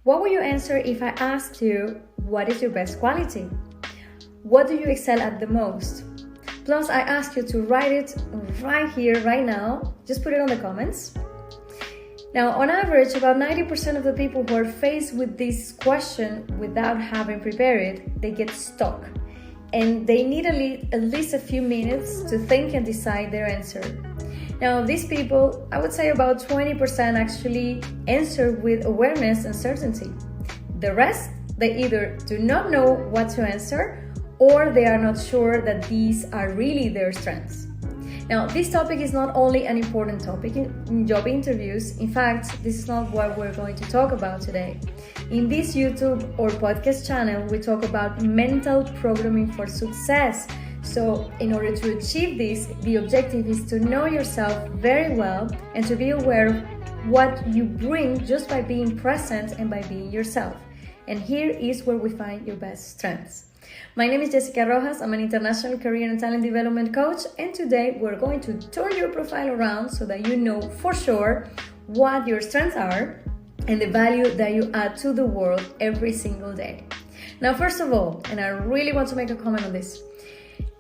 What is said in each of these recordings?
What would you answer if I asked you, what is your best quality? What do you excel at the most? Plus, I ask you to write it right here, right now. Just put it on the comments. Now, on average, about 90% of the people who are faced with this question without having prepared it, they get stuck. And they need at least a few minutes to think and decide their answer. Now, these people, I would say about 20% actually answer with awareness and certainty. The rest, they either do not know what to answer or they are not sure that these are really their strengths. Now, this topic is not only an important topic in job interviews. In fact, this is not what we're going to talk about today. In this YouTube or podcast channel, we talk about mental programming for success. So, in order to achieve this, the objective is to know yourself very well and to be aware of what you bring just by being present and by being yourself. And here is where we find your best strengths. My name is Jessica Rojas. I'm an international career and talent development coach, and today we're going to turn your profile around so that you know for sure what your strengths are and the value that you add to the world every single day. Now, first of all, and I really want to make a comment on this,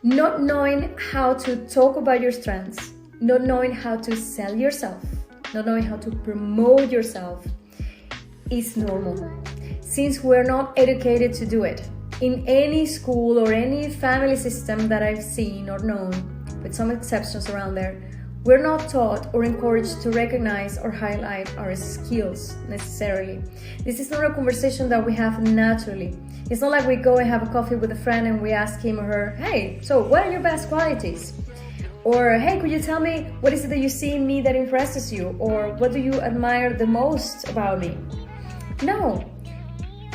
not knowing how to talk about your strengths, not knowing how to sell yourself, not knowing how to promote yourself is normal, since we're not educated to do it. In any school or any family system that I've seen or known, with some exceptions around there, we're not taught or encouraged to recognize or highlight our skills necessarily. This is not a conversation that we have naturally. It's not like we go and have a coffee with a friend and we ask him or her, hey, so what are your best qualities? Or, hey, could you tell me what is it that you see in me that impresses you? Or what do you admire the most about me? No.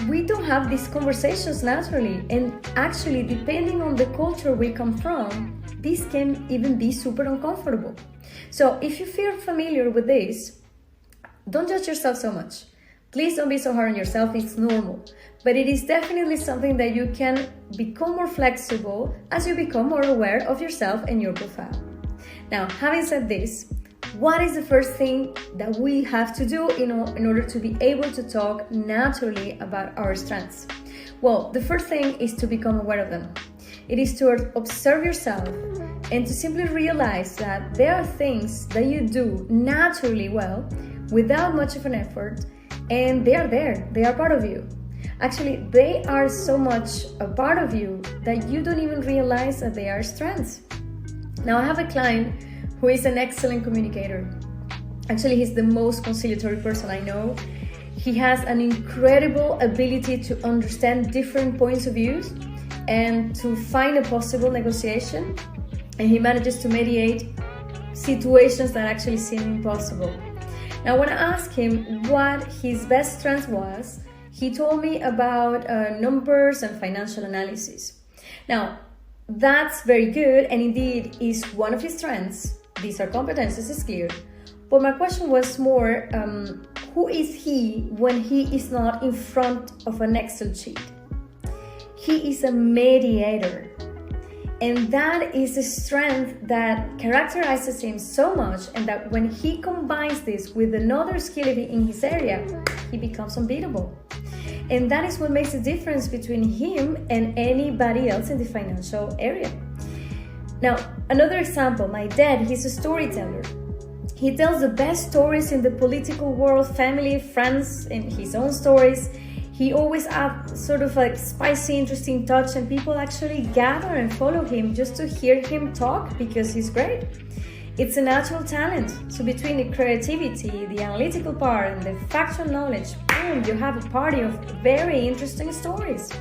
We don't have these conversations naturally, and actually, depending on the culture we come from, this can even be super uncomfortable. So if you feel familiar with this, don't judge yourself so much. Please don't be so hard on yourself, it's normal. But it is definitely something that you can become more flexible as you become more aware of yourself and your profile. Now, having said this, what is the first thing that we have to do in order to be able to talk naturally about our strengths? Well, the first thing is to become aware of them. It is to observe yourself and to simply realize that there are things that you do naturally well without much of an effort, and they are there. They are part of you. Actually, they are so much a part of you that you don't even realize that they are strengths. Now, I have a client who is an excellent communicator. Actually, he's the most conciliatory person I know. He has an incredible ability to understand different points of view and to find a possible negotiation. And he manages to mediate situations that actually seem impossible. Now, when I asked him what his best strength was, he told me about numbers and financial analysis. Now, that's very good and indeed is one of his strengths. These are competences, is clear. But my question was more, who is he when he is not in front of an Excel sheet? He is a mediator. And that is a strength that characterizes him so much, and that when he combines this with another skill in his area, he becomes unbeatable. And that is what makes the difference between him and anybody else in the financial area. Now, another example, my dad, he's a storyteller. He tells the best stories in the political world, family, friends, and his own stories. He always adds sort of a spicy, interesting touch, and people actually gather and follow him just to hear him talk because he's great. It's a natural talent. So between the creativity, the analytical part, and the factual knowledge, boom, you have a party of very interesting stories.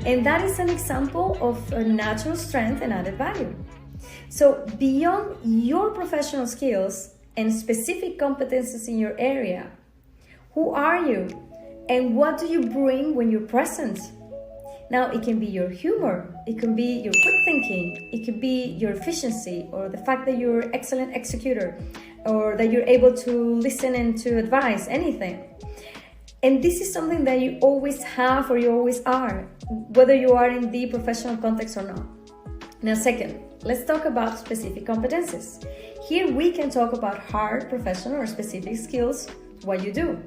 And that is an example of a natural strength and added value. So beyond your professional skills and specific competences in your area, who are you and what do you bring when you're present? Now, it can be your humor, it can be your quick thinking, it could be your efficiency, or the fact that you're an excellent executor, or that you're able to listen and to advise, anything. And this is something that you always have or you always are, whether you are in the professional context or not. Now, second, let's talk about specific competences. Here we can talk about hard professional or specific skills what you do.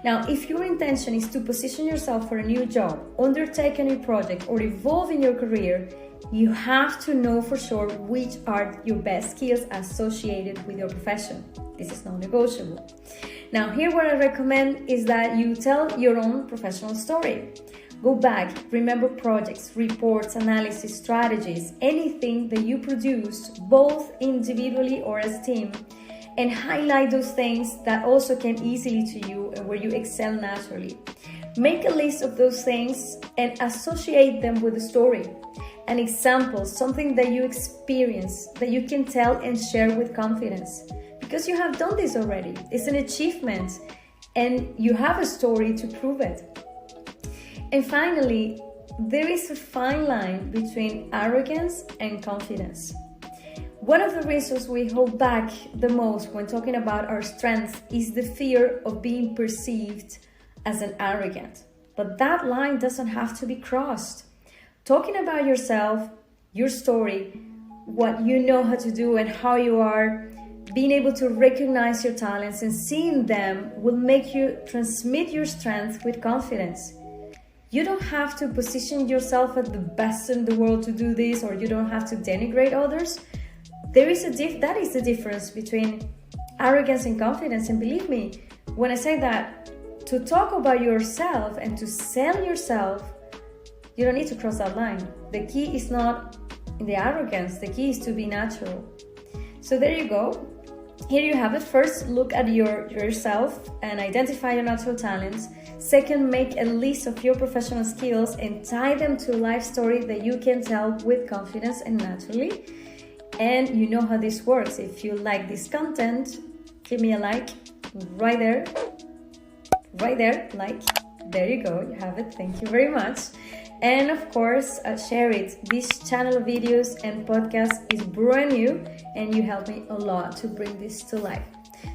Now, if your intention is to position yourself for a new job, undertake a new project, or evolve in your career, you have to know for sure which are your best skills associated with your profession. This is non-negotiable. Now, here what I recommend is that you tell your own professional story. Go back, remember projects, reports, analysis, strategies, anything that you produced, both individually or as a team, and highlight those things that also came easily to you and where you excel naturally. Make a list of those things and associate them with a story, an example, something that you experience that you can tell and share with confidence. Because you have done this already. It's an achievement and you have a story to prove it. And finally, there is a fine line between arrogance and confidence. One of the reasons we hold back the most when talking about our strengths is the fear of being perceived as an arrogant. But that line doesn't have to be crossed. Talking about yourself, your story, what you know how to do and how you are, being able to recognize your talents and seeing them will make you transmit your strength with confidence. You don't have to position yourself as the best in the world to do this, or you don't have to denigrate others. That is the difference between arrogance and confidence. And believe me, when I say that, to talk about yourself and to sell yourself, you don't need to cross that line. The key is not in the arrogance, the key is to be natural. So there you go. Here you have it. First, look at yourself and identify your natural talents. Second, make a list of your professional skills and tie them to a life story that you can tell with confidence and naturally. And you know how this works. If you like this content, give me a like right there, like, there you go, you have it. Thank you very much. And of course, share it. This channel of videos and podcast is brand new and you help me a lot to bring this to life.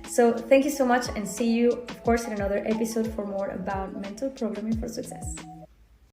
So thank you so much and see you, of course, in another episode for more about mental programming for success.